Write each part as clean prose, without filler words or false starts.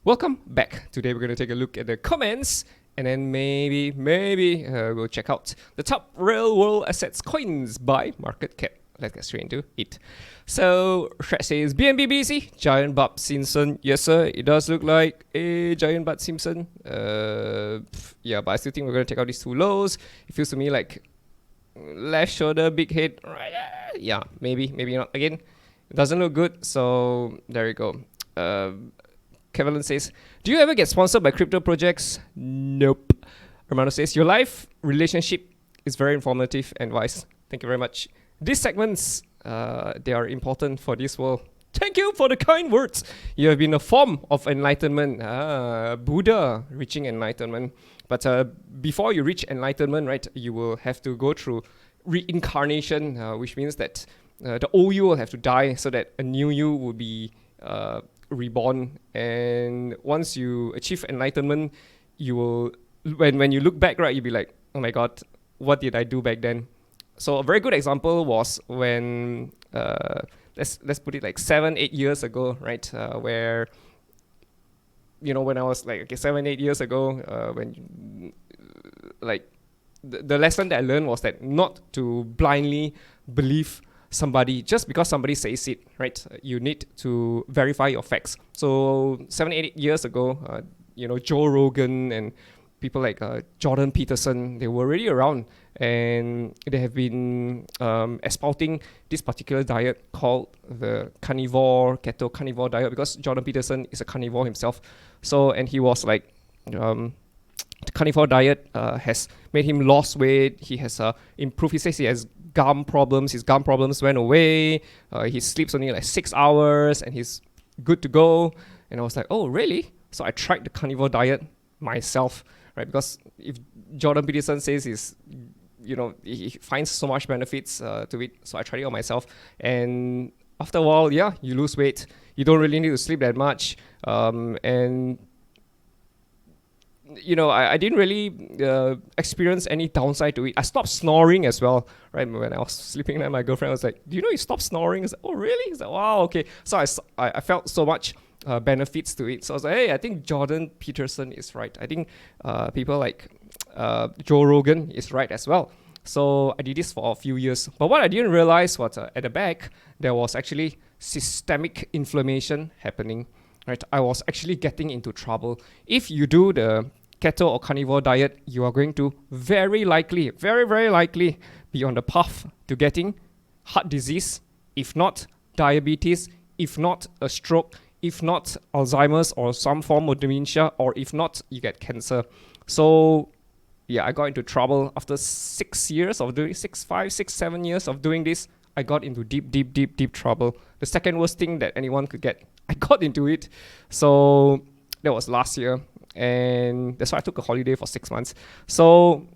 Welcome back. Today we're going to take a look at the comments and then maybe we'll check out the top real world assets coins by market cap. Let's get straight into it. So Shrek says BNB BNC, giant Bart Simpson. Yes sir, it does look like a giant Bart Simpson. Yeah, but I still think we're going to take out these two lows. It feels to me like left shoulder, big head. Yeah, maybe not. Again, it doesn't look good. So there you go. Kevin says, do you ever get sponsored by crypto projects? Nope. Romano says, your life relationship is very informative and wise. Thank you very much. These segments, they are important for this world. Thank you for the kind words. You have been a form of enlightenment. Buddha reaching enlightenment. But before you reach enlightenment, right, you will have to go through reincarnation, which means that the old you will have to die so that a new you will be reborn. And once you achieve enlightenment, you will, when you look back, right, you'll be like, oh my god, what did I do back then? So a very good example was when let's put it like 7-8 years ago, right, where, you know, when I was like, okay, 7-8 years ago, when like the lesson that I learned was that not to blindly believe somebody just because somebody says it, right? You need to verify your facts. So 7-8 years ago, you know, Joe Rogan and people like Jordan Peterson, they were already around, and they have been espouting this particular diet called the keto carnivore diet, because Jordan Peterson is a carnivore himself. So, and he was like, the carnivore diet has made him lose weight. He has improved. He says he has gum problems. His gum problems went away. He sleeps only like 6 hours and he's good to go. And I was like, oh, really? So I tried the carnivore diet myself, right? Because if Jordan Peterson says he's, you know, he finds so much benefits to it. So I tried it on myself. And after a while, yeah, you lose weight. You don't really need to sleep that much. And you know, I didn't really experience any downside to it. I stopped snoring as well, right? When I was sleeping there, my girlfriend was like, do you know you stopped snoring? I was like, oh, really? He's like, wow, okay. So I felt so much benefits to it. So I was like, hey, I think Jordan Peterson is right. I think people like Joe Rogan is right as well. So I did this for a few years. But what I didn't realize was at the back, there was actually systemic inflammation happening. Right, I was actually getting into trouble. If you do the keto or carnivore diet, you are going to very likely be on the path to getting heart disease, if not diabetes, if not a stroke, if not Alzheimer's or some form of dementia, or if not, you get cancer. So yeah, I got into trouble after 6 years of doing 7 years of doing this. I got into deep trouble. The second worst thing that anyone could get. I got into it. So that was last year. And that's why I took a holiday for 6 months. So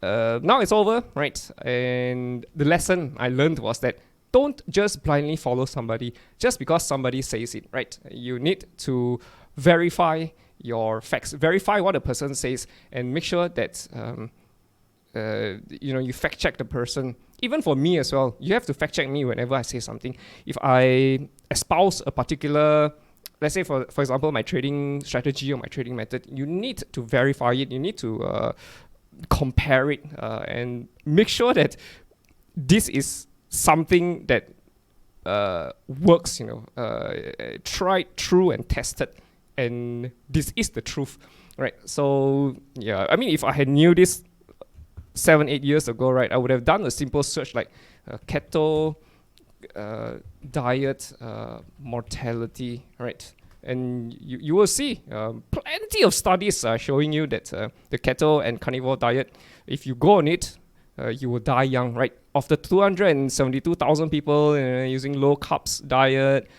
now it's over, right? And the lesson I learned was that don't just blindly follow somebody just because somebody says it, right? You need to verify your facts, verify what a person says, and make sure that you know, you fact check the person. Even for me as well, you have to fact check me whenever I say something. If I espouse a particular, let's say for example, my trading strategy or my trading method, you need to verify it. You need to compare it and make sure that this is something that works, you know, tried, true and tested, and this is the truth, right? So yeah, I mean, if I had knew this 7-8 years ago, right, I would have done a simple search like keto diet mortality, right? And you will see plenty of studies showing you that the keto and carnivore diet, if you go on it, you will die young, right? Of the 272,000 people using low carbs diet,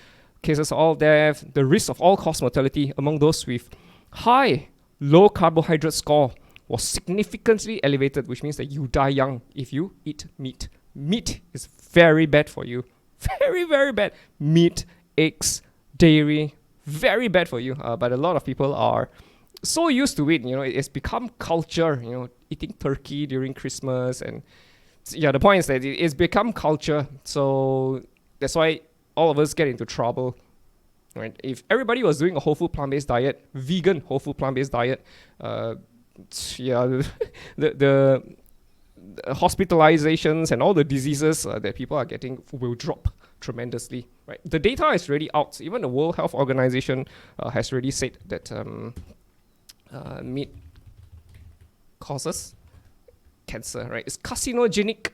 cases of all death, the risk of all-cause mortality among those with high low carbohydrate score was significantly elevated, which means that you die young if you eat meat. Meat is very bad for you. Very bad. Meat, eggs, dairy, very bad for you. But a lot of people are so used to it, you know, it's become culture, you know, eating turkey during Christmas. And yeah, the point is that it's become culture. So that's why all of us get into trouble. right? If everybody was doing a whole food plant-based diet, vegan whole food plant-based diet, yeah, the hospitalizations and all the diseases that people are getting will drop tremendously, right? The data is already out. Even the World Health Organization has already said that meat causes cancer, right? It's carcinogenic,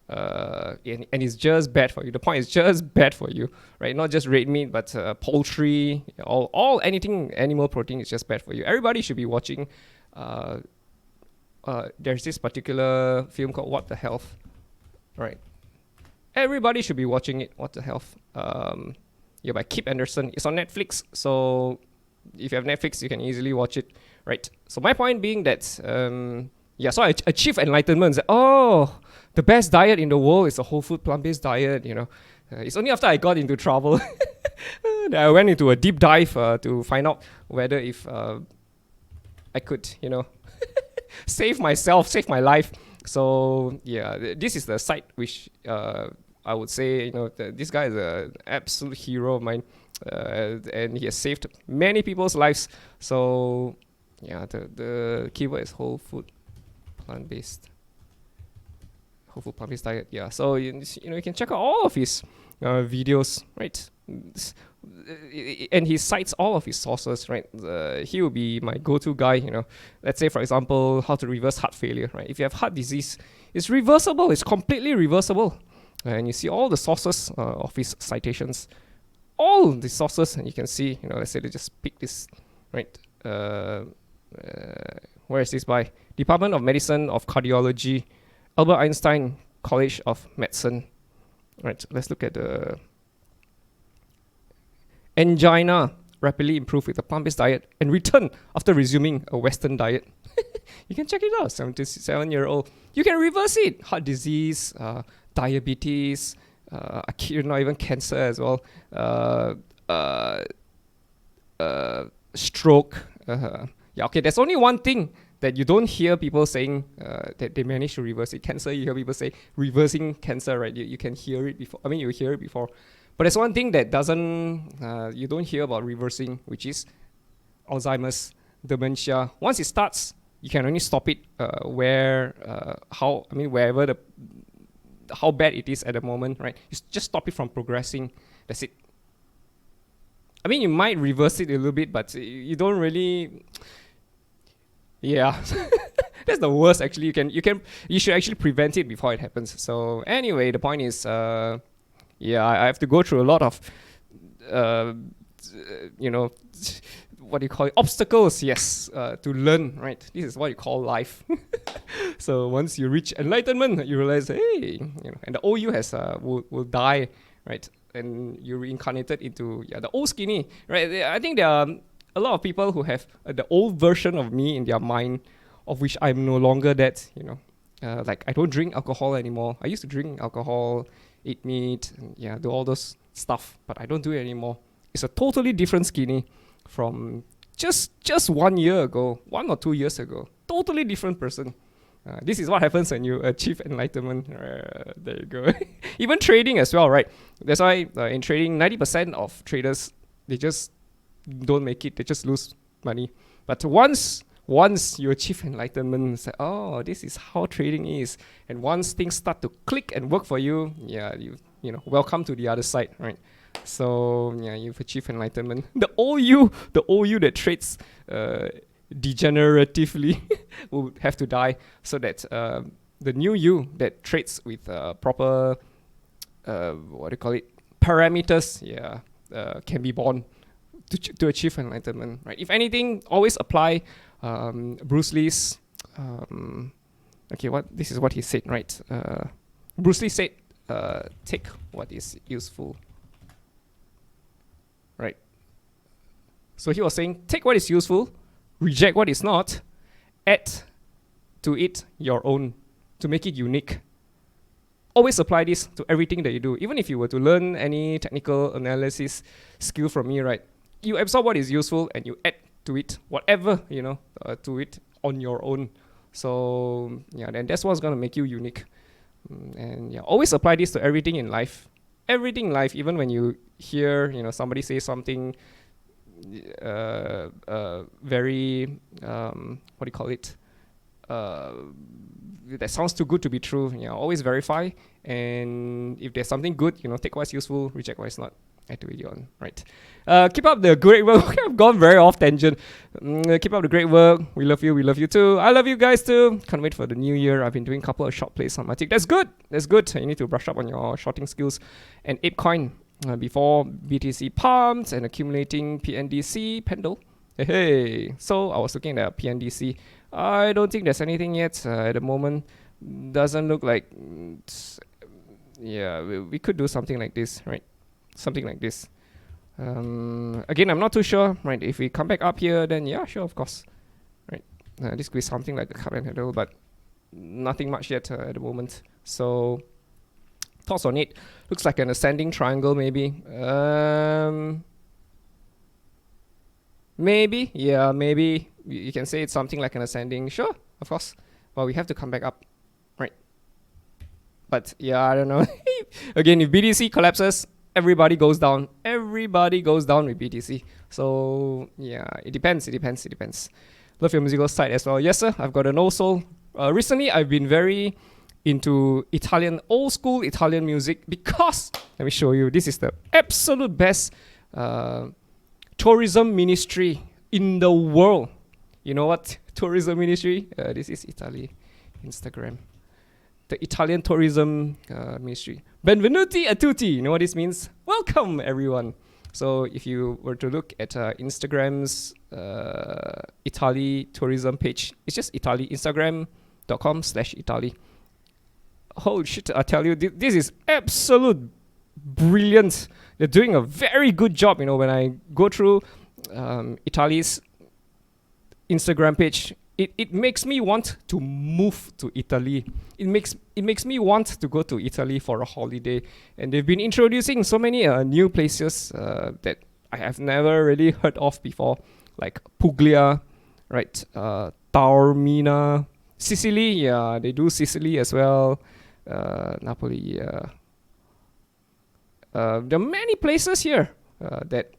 and it's just bad for you. The point is just bad for you, right? Not just red meat, but poultry, all anything animal protein is just bad for you. Everybody should be watching. There's this particular film called What the Health, right? Everybody should be watching it. What the Health? Yeah, by Kip Anderson. It's on Netflix, so if you have Netflix, you can easily watch it, right? So my point being that, yeah, so I achieved enlightenment. Oh, the best diet in the world is a whole food plant-based diet. You know, it's only after I got into trouble that I went into a deep dive to find out whether if I could, you know, save myself, save my life. So yeah, this is the site which I would say, you know, this guy is an absolute hero of mine, and he has saved many people's lives. So yeah, the keyword is whole food plant-based diet. Yeah, so you know, you can check out all of his videos, right? And he cites all of his sources, right? He will be my go-to guy, you know. Let's say, for example, how to reverse heart failure, right? If you have heart disease, it's reversible. It's completely reversible. And you see all the sources of his citations. All the sources, and you can see, you know, let's say they just pick this, right? Where is this by? Department of Medicine of Cardiology, Albert Einstein College of Medicine. Right, let's look at the angina rapidly improved with a plant-based diet and return after resuming a Western diet. You can check it out, 77-year-old. You can reverse it. Heart disease, diabetes, not even cancer as well, stroke. Yeah, okay, there's only one thing that you don't hear people saying that they managed to reverse it. Cancer, you hear people say reversing cancer, right? You can hear it before. I mean, you hear it before. But there's one thing that you don't hear about reversing, which is Alzheimer's, dementia. Once it starts, you can only stop it wherever how bad it is at the moment, right? You just stop it from progressing. That's it. I mean, you might reverse it a little bit, but you don't really. Yeah, that's the worst. Actually, you should actually prevent it before it happens. So anyway, the point is, yeah, I have to go through a lot of, you know, what do you call it? Obstacles, yes, to learn, right? This is what you call life. So once you reach enlightenment, you realize, hey, you know, and the old you will die, right? And you're reincarnated into the old skinny, right? I think there are a lot of people who have the old version of me in their mind, of which I'm no longer that, you know. Like, I don't drink alcohol anymore. I used to drink alcohol, eat meat, and do all those stuff, but I don't do it anymore. It's a totally different skinny from just 1 year ago, 1 or 2 years ago. Totally different person. This is what happens when you achieve enlightenment. There you go. Even trading as well, right? That's why in trading, 90% of traders, they just don't make it. They just lose money. But once you achieve enlightenment, it's like, oh, this is how trading is. And once things start to click and work for you, you know, welcome to the other side, right? So you've achieved enlightenment. The old you that trades degeneratively will have to die, so that the new you that trades with proper parameters, can be born to achieve enlightenment, right? If anything, always apply Bruce Lee's. This is what he said, right? Bruce Lee said, "Take what is useful." Right. So he was saying, take what is useful, reject what is not, add to it your own to make it unique. Always apply this to everything that you do. Even if you were to learn any technical analysis skill from me, right? You absorb what is useful and you add to it whatever, to it on your own. So then that's what's gonna make you unique. And always apply this to everything in life. Everything in life, even when you hear, somebody say something very, what do you call it? That sounds too good to be true. Always verify. And if there's something good, take what's useful, reject what's not. I do it on, right? Keep up the great work. I've gone very off tangent. Keep up the great work. We love you. We love you too. I love you guys too. Can't wait for the new year. I've been doing a couple of short plays on my tick. That's good. That's good. You need to brush up on your shorting skills. And ApeCoin before BTC pumped and accumulating PNDC, PENDLE. Hey. So I was looking at PNDC. I don't think there's anything yet at the moment. Doesn't look like. Yeah, we could do something like this, right? Something like this. Again, I'm not too sure, right? If we come back up here, then yeah, sure, of course, right? This could be something like a cup and handle, but nothing much yet at the moment. So thoughts on it? Looks like an ascending triangle, maybe. Maybe, yeah, maybe you can say it's something like an ascending. Sure, of course. Well, we have to come back up, right? But yeah, I don't know. Again, if BTC collapses, everybody goes down. Everybody goes down with BTC. So yeah, it depends. It depends. It depends. Love your musical side as well. Yes, sir. I've got an old soul. Recently, I've been very into Italian, old school Italian music because let me show you. This is the absolute best tourism ministry in the world. You know what? Tourism ministry. This is Italy. Instagram. The Italian tourism ministry. Benvenuti a tutti. You know what this means? Welcome, everyone. So if you were to look at Instagram's Italy tourism page, it's just Italy, instagram.com/Italy. Holy shit, I tell you, this is absolute brilliant. They're doing a very good job. When I go through Italy's Instagram page, it makes me want to move to Italy. It makes me want to go to Italy for a holiday. And they've been introducing so many new places that I have never really heard of before, like Puglia, right? Taormina, Sicily. Yeah, they do Sicily as well. Napoli. Yeah. There are many places here that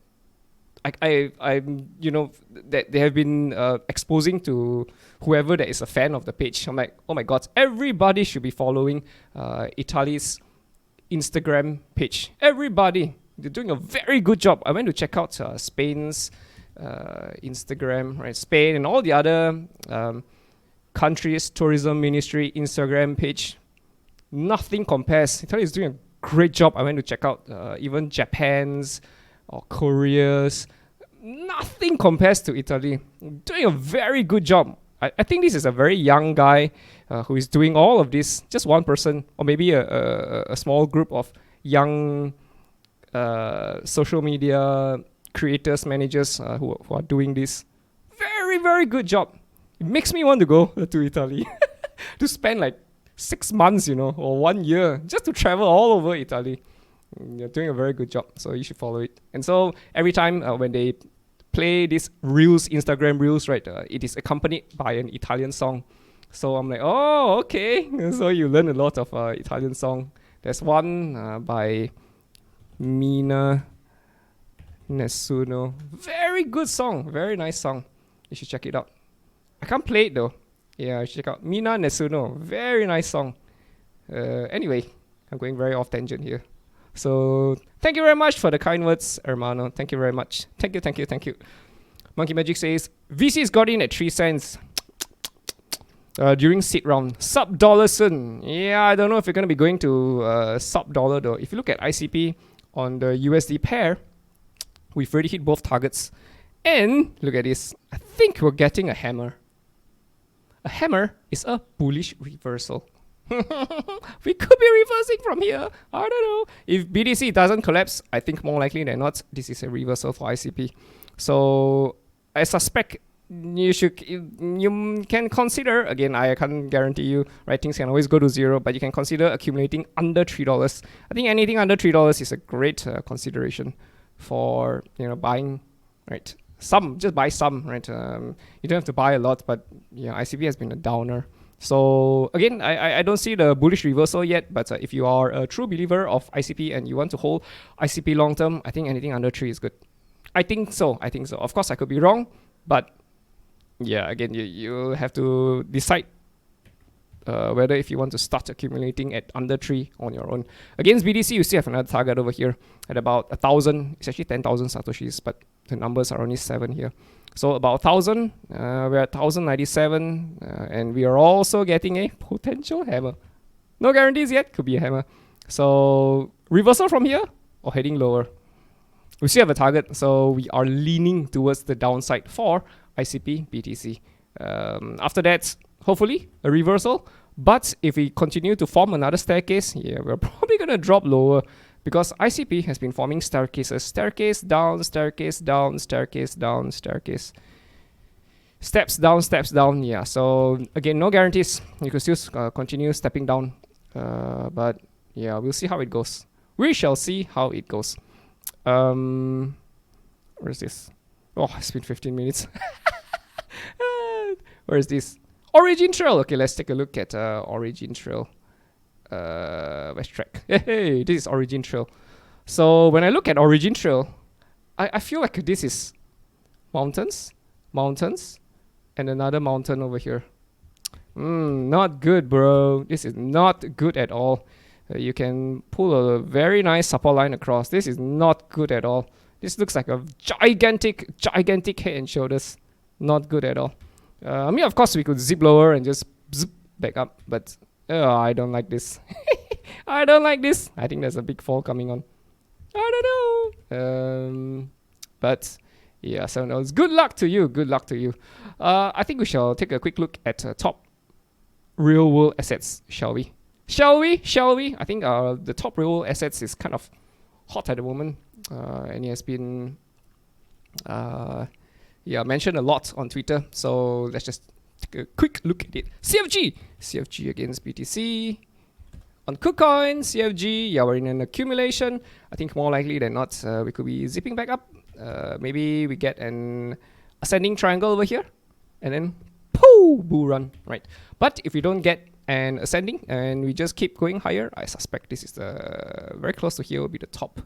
that they have been exposing to whoever that is a fan of the page. I'm like, oh my god, everybody should be following Italy's Instagram page. Everybody, they're doing a very good job. I went to check out Spain's Instagram, right? Spain and all the other countries' tourism ministry Instagram page. Nothing compares. Italy is doing a great job. I went to check out even Japan's or Korea's. Nothing compares to Italy. Doing a very good job. I think this is a very young guy who is doing all of this. Just one person, or maybe a small group of young social media creators, managers who are doing this. Very, very good job. It makes me want to go to Italy to spend like 6 months, or 1 year just to travel all over Italy. You're doing a very good job, so you should follow it. And so every time when they play these reels, Instagram reels, right, it is accompanied by an Italian song. So I'm like, oh, okay. So you learn a lot of Italian song. There's one by Mina Nessuno. Very good song. Very nice song. You should check it out. I can't play it though. Yeah, you should check out Mina Nessuno. Very nice song. Anyway, I'm going very off tangent here. So thank you very much for the kind words, hermano. Thank you very much. Thank you. Monkey Magic says, VC's got in at 3 cents during seed round. Sub-dollar soon. Yeah, I don't know if you're going to be going to sub-dollar though. If you look at ICP on the USD pair, we've already hit both targets. And look at this. I think we're getting a hammer. A hammer is a bullish reversal. We could be reversing from here. I don't know. If BTC doesn't collapse, I think more likely than not, this is a reversal for ICP. So I suspect you can consider, again, I can't guarantee you, right? Things can always go to zero, but you can consider accumulating under $3. I think anything under $3 is a great consideration for buying, right? Some, just buy some, right? You don't have to buy a lot, but yeah, ICP has been a downer. So again, I don't see the bullish reversal yet, but if you are a true believer of ICP and you want to hold ICP long term, I think anything under 3 is good. I think so. Of course, I could be wrong, but yeah, again, you have to decide whether if you want to start accumulating at under 3 on your own. Against BDC, you still have another target over here at about 1,000. It's actually 10,000 Satoshis, but the numbers are only 7 here. So about 1,000, we're at 1,097, and we are also getting a potential hammer. No guarantees yet, could be a hammer. So reversal from here or heading lower. We still have a target, so we are leaning towards the downside for ICP BTC. After that, hopefully a reversal. But if we continue to form another staircase, yeah, we're probably gonna drop lower, because ICP has been forming staircases. Staircase down, staircase down, staircase down, staircase. Steps down, yeah. So again, no guarantees. You could still continue stepping down. But yeah, we'll see how it goes. We shall see how it goes. Where is this? Oh, it's been 15 minutes. Where is this? OriginTrail. Okay, let's take a look at OriginTrail. Where's TRAC? Hey, this is OriginTrail. So when I look at OriginTrail, I feel like this is mountains, and another mountain over here. Not good, bro. This is not good at all. You can pull a very nice support line across. This is not good at all. This looks like a gigantic head and shoulders. Not good at all. I mean, of course, we could zip lower and just zip back up, but I don't like this. I don't like this. I think there's a big fall coming on. I don't know. But yeah, so no, good luck to you. Good luck to you. I think we shall take a quick look at top real world assets, shall we? Shall we? I think the top real world assets is kind of hot at the moment, and it has been mentioned a lot on Twitter. So let's just take a quick look at it. CFG against BTC. On KuCoin, CFG, yeah, we're in an accumulation. I think more likely than not, we could be zipping back up. Maybe we get an ascending triangle over here, and then pooh, bull run, right? But if we don't get an ascending and we just keep going higher, I suspect this is very close to here will be the top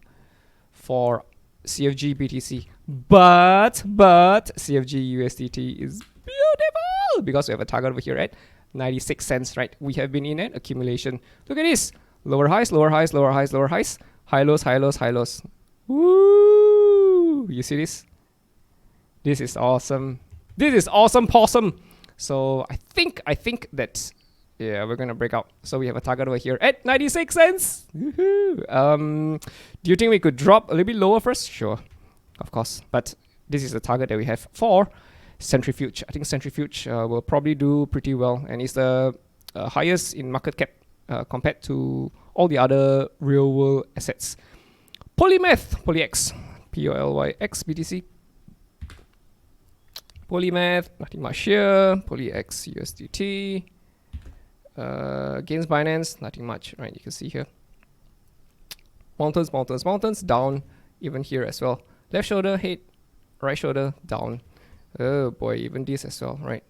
for CFG BTC. But CFG USDT is beautiful because we have a target over here at 96 cents, right? We have been in an accumulation. Look at this. Lower highs, lower highs, lower highs, lower highs. High lows, high lows, high lows. Woo! You see this? This is awesome. This is awesome possum. So I think that, yeah, we're gonna break out. So we have a target over here at 96 cents. Do you think we could drop a little bit lower first? Sure, of course. But this is the target that we have for Centrifuge. I think Centrifuge will probably do pretty well, and it's the highest in market cap compared to all the other real world assets. POLYX, POLYX BTC. PolyMath, nothing much here. POLYX USDT. Against Binance, nothing much, right? You can see here. Mountains, down, even here as well. Left shoulder, hit, right shoulder, down. Oh boy, even this as well, right?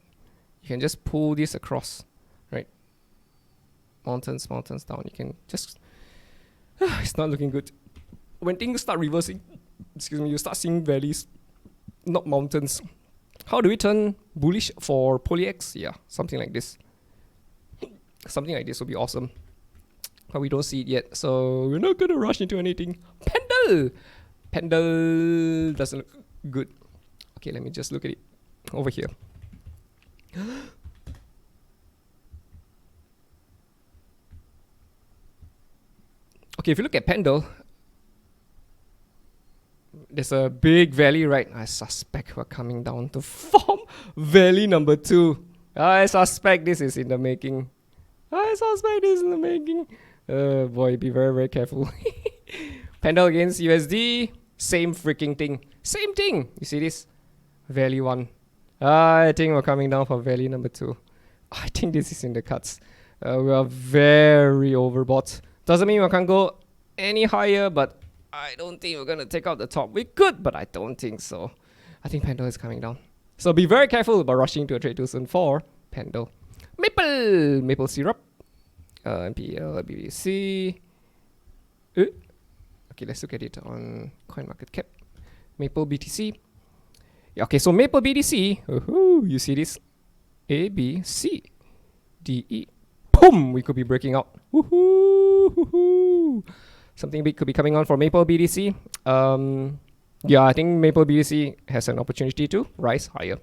You can just pull this across, right? Mountains down. You can just, it's not looking good. When things start reversing, excuse me, you start seeing valleys, not mountains. How do we turn bullish for POLYX? Yeah, something like this. Something like this would be awesome. But we don't see it yet, so we're not gonna rush into anything. Pendle doesn't look good. Okay, let me just look at it over here. Okay, if you look at Pendle, there's a big valley, right? I suspect we're coming down to form valley number 2. I suspect this is in the making. Boy, be very, very careful. Pendle against USD, same freaking thing. Same thing. You see this? Valley 1. I think we're coming down for valley number 2. I think this is in the cuts. We are very overbought. Doesn't mean we can't go any higher, but I don't think we're going to take out the top. We could, but I don't think so. I think Pendle is coming down. So be very careful about rushing to a trade too soon for Pendle. Maple syrup. MPL BDC. Okay, let's look at it on CoinMarketCap. Maple BTC. Yeah, okay, so Maple BDC. You see this? A, B, C, D, E. Boom! We could be breaking out. Something big could be coming on for Maple BDC. Yeah, I think Maple BDC has an opportunity to rise higher.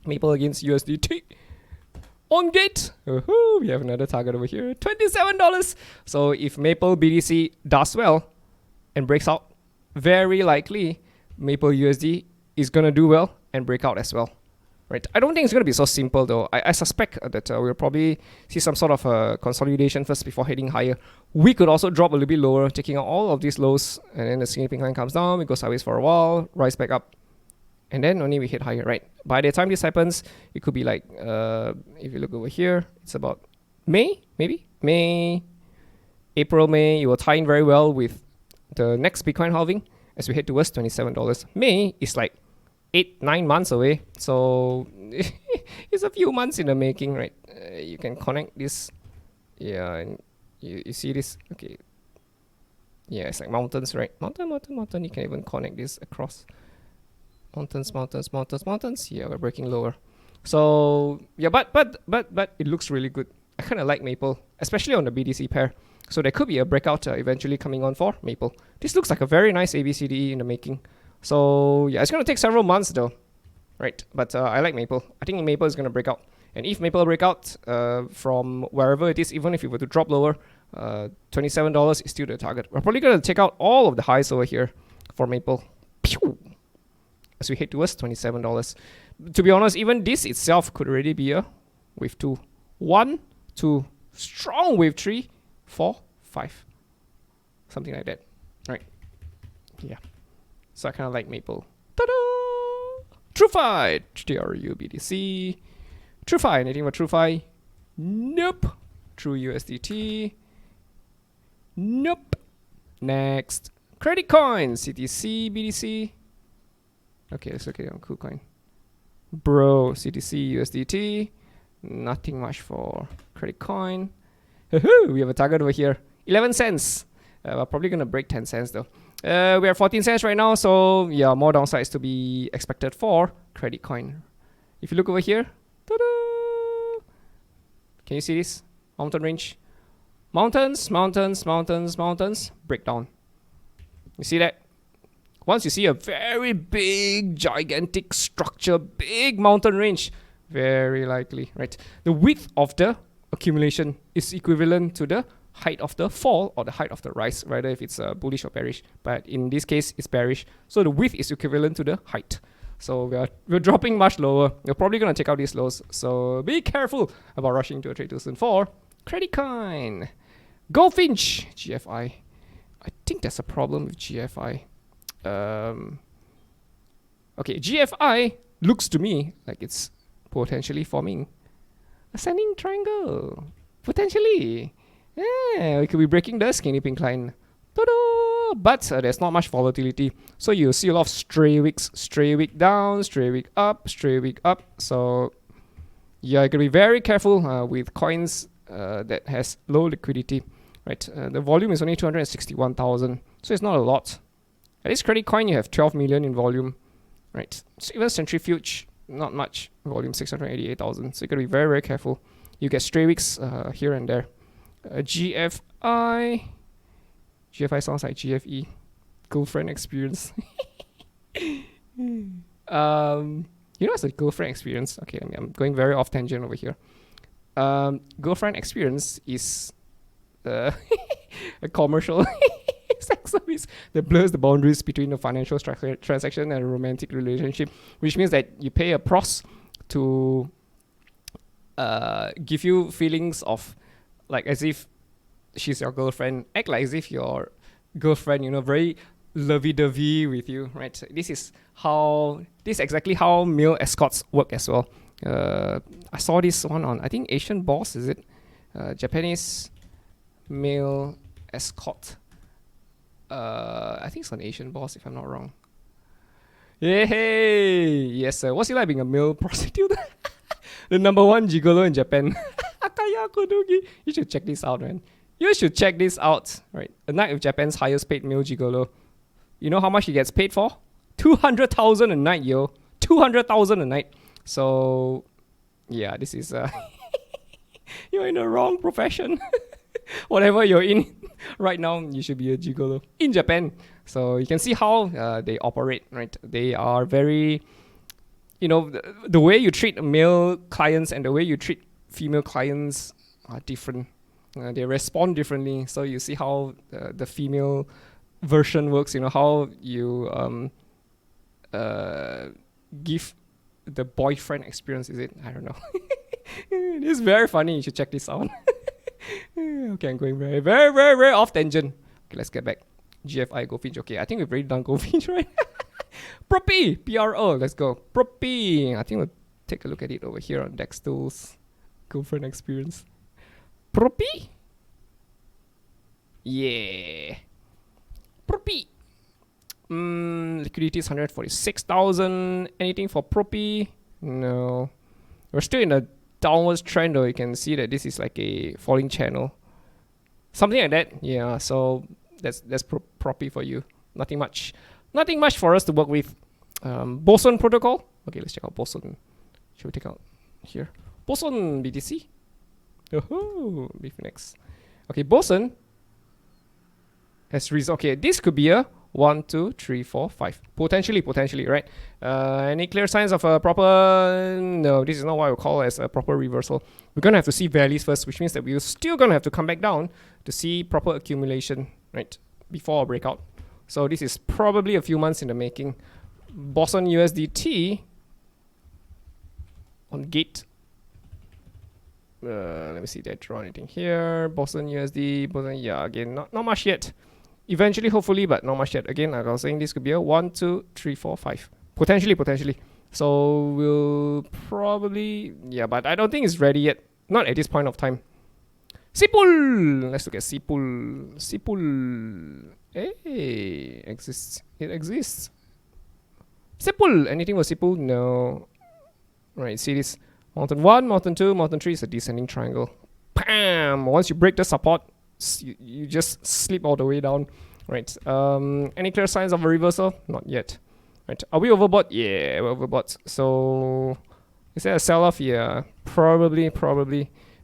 Maple against USDT. On gate. We have another target over here. $27. So if Maple BDC does well and breaks out, very likely Maple USD is going to do well and break out as well. Right. I don't think it's going to be so simple though. I suspect that we'll probably see some sort of consolidation first before heading higher. We could also drop a little bit lower, taking out all of these lows, and then the significant line comes down, we go sideways for a while, rise back up, and then only we hit higher, right? By the time this happens, it could be like, if you look over here, it's about May, maybe? April, May, it will tie in very well with the next Bitcoin halving as we head towards $27. May is like 8-9 months away, so it's a few months in the making, right? You can connect this, yeah, and you see this, okay, yeah, it's like mountains, right? Mountain, you can even connect this across mountains. Yeah, we're breaking lower, so yeah, but it looks really good. I kind of like Maple, especially on the BDC pair, so there could be a breakout eventually coming on for Maple. This looks like a very nice ABCDE in the making. So yeah, it's going to take several months though, right? But I like Maple. I think Maple is going to break out. And if Maple break out from wherever it is, even if it were to drop lower, $27 is still the target. We're probably going to take out all of the highs over here for Maple. Pew! As we head towards $27. To be honest, even this itself could already be a wave 2. 1, 2, strong wave 3, 4, 5. Something like that, right? Yeah. So I kind of like Maple. Ta-da! TrueFi! TRU BTC. TrueFi. Anything about TrueFi? Nope. True USDT. Nope. Next. Creditcoin. CTC BDC. Okay, let's look at it on KuCoin. Bro, CTC USDT. Nothing much for Creditcoin. We have a target over here. 11 cents. We're probably going to break 10 cents though. We are 14 cents right now, so yeah, more downsides to be expected for Creditcoin. If you look over here, ta-da! Can you see this? Mountain range. Mountains, break down. You see that? Once you see a very big, gigantic structure, big mountain range, very likely, right? The width of the accumulation is equivalent to the height of the fall or the height of the rise, rather if it's bullish or bearish. But in this case, it's bearish. So the width is equivalent to the height. So we're dropping much lower. We're probably going to take out these lows. So be careful about rushing to a trade too soon for Creditcoin. Goldfinch, GFI. I think there's a problem with GFI. Okay, GFI looks to me like it's potentially forming ascending triangle. Potentially. Yeah, we could be breaking the skinny pink line. Ta-da! But there's not much volatility. So you'll see a lot of stray wicks. Stray wick down, stray wick up, stray wick up. So yeah, you gotta be very careful with coins that has low liquidity. Right, the volume is only 261,000. So it's not a lot. At least Creditcoin, you have 12 million in volume. Right, so even Centrifuge, not much volume, 688,000. So you gotta be very, very careful. You get stray wicks here and there. GFI sounds like GFE, girlfriend experience. You know, it's a girlfriend experience. Okay, I'm going very off tangent over here. Girlfriend experience is a commercial sex service that blurs the boundaries between a financial transaction and a romantic relationship, which means that you pay a pros to give you feelings of like as if she's your girlfriend, act like as if your girlfriend, you know, very lovey-dovey with you, right? This is exactly how male escorts work as well. I saw this one on, I think, Asian Boss, is it? Japanese male escort. I think it's on Asian Boss, if I'm not wrong. Hey, yes, what's it like being a male prostitute? The #1 gigolo in Japan. Akaya Kodogi. You should check this out, man. You should check this out. Right, a night of Japan's highest paid male gigolo. You know how much he gets paid for? 200,000 a night, yo. 200,000 a night. So, yeah, this is you're in the wrong profession. Whatever you're in right now, you should be a gigolo in Japan. So you can see how they operate, right? They are very, you know, the way you treat male clients and the way you treat female clients are different. They respond differently. So you see how the female version works, you know, how you give the boyfriend experience, is it? I don't know. It's very funny. You should check this out. Okay, I'm going very off tangent. Okay, let's get back. GFI Goldfinch. Okay, I think we've already done Goldfinch, right? Propy, PRO. Let's go. Propy. I think we'll take a look at it over here on Dex Tools. Girlfriend experience. Propy. Yeah. Propy. Liquidity is 146,000. Anything for Propy? No. We're still in a downwards trend, though. You can see that this is like a falling channel, something like that. Yeah, so that's Propy for you. Nothing much for us to work with. BOSON Protocol. Okay, let's check out BOSON. Should we take out here? BOSON BTC. Oh, next. Okay, BOSON has reason. Okay, this could be a 1, 2, 3, 4, 5. Potentially, right? Any clear signs of a proper... No, this is not what I would call as a proper reversal. We're going to have to see values first, which means that we're still going to have to come back down to see proper accumulation, right? Before a breakout. So this is probably a few months in the making. BOSON USDT on gate. Let me see, did I draw anything here? BOSON USD, BOSON, yeah, again, not much yet. Eventually, hopefully, but not much yet. Again, like I was saying, this could be a 1, 2, 3, 4, 5. Potentially. So we'll probably, yeah, but I don't think it's ready yet. Not at this point of time. CPOOL. Let's look at CPOOL. CPOOL. Hey, exists. It exists. CPOOL. Anything with CPOOL? No. Right, see this. Mountain 1, Mountain 2, Mountain 3 is a descending triangle. Bam! Once you break the support, you just slip all the way down, right? Any clear signs of a reversal? Not yet, right? Are we overbought? Yeah, we're overbought. So is there a sell-off? Yeah, probably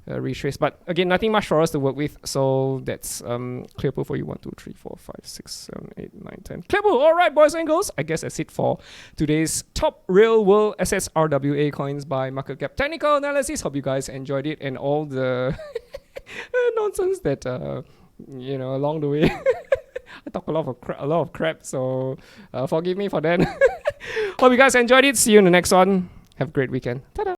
retrace. But again, nothing much for us to work with. So that's Clearpool for you. 1, 2, 3, 4, 5, 6, 7, 8, 9, 10. Clearpool. All right, boys and girls. I guess that's it for today's top real-world assets RWA coins by Market Cap Technical Analysis. Hope you guys enjoyed it and all the nonsense that you know, along the way. I talk a lot of crap, so forgive me for that. Hope you guys enjoyed it. See you in the next one. Have a great weekend. Ta-da!